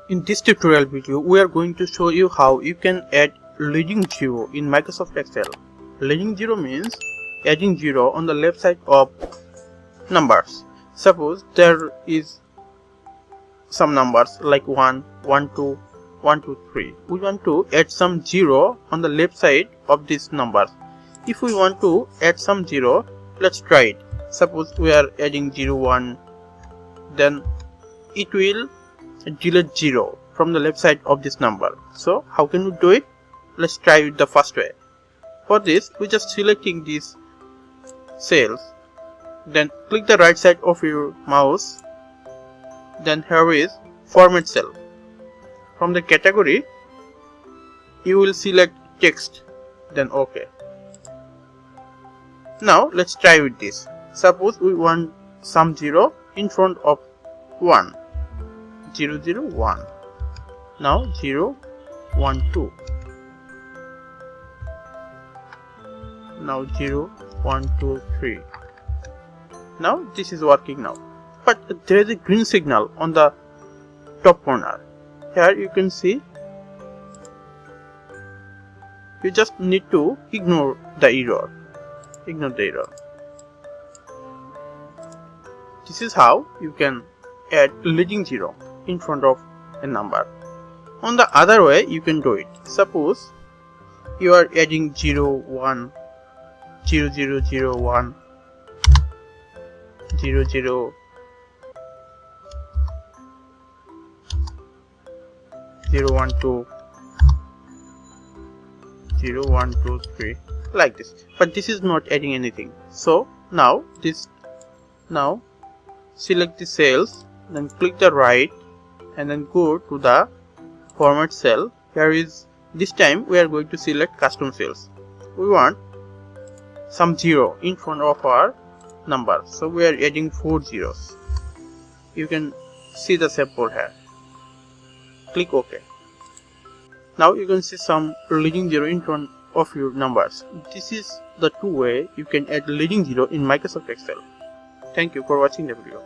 In this tutorial video, we are going to show you how you can add leading zero in Microsoft Excel. Leading zero means adding zero on the left side of numbers. Suppose there is some numbers like 1, 1, 2, 1, 2, 3. We want to add some zero on the left side of these numbers. If we want to add some zero, let's try it. Suppose we are adding 0, 1, then it will delete 0 from the left side of this number. So how can we do it? Let's try it the first way. For this, we just selecting these cells, then click the right side of your mouse, then here is format cell. From the category, you will select text, then OK. Now let's try with this. Suppose we want some 0 in front of 1. 0, 0, 1. Now 0, 1, 2. Now 0, 1, 2, 3. Now this is working now. But there is a green signal on the top corner. Here you can see. You just need to ignore the error. Ignore the error. This is how you can add leading zero in front of a number. On the other way, you can do it. Suppose you are adding 0, 1, 0, 0, 0, 1, 0, 0, 0, 1, 2, 0, 1, 2, 3, like this. But this is not adding anything. So now select the cells, then click the right and then go to the format cell. Here is, this time we are going to select custom cells. We want some 0 in front of our number, so we are adding 4 zeros. You can see the sample here. Click OK. Now you can see some leading zero in front of your numbers. This is the two way you can add leading zero in Microsoft Excel. Thank you for watching the video.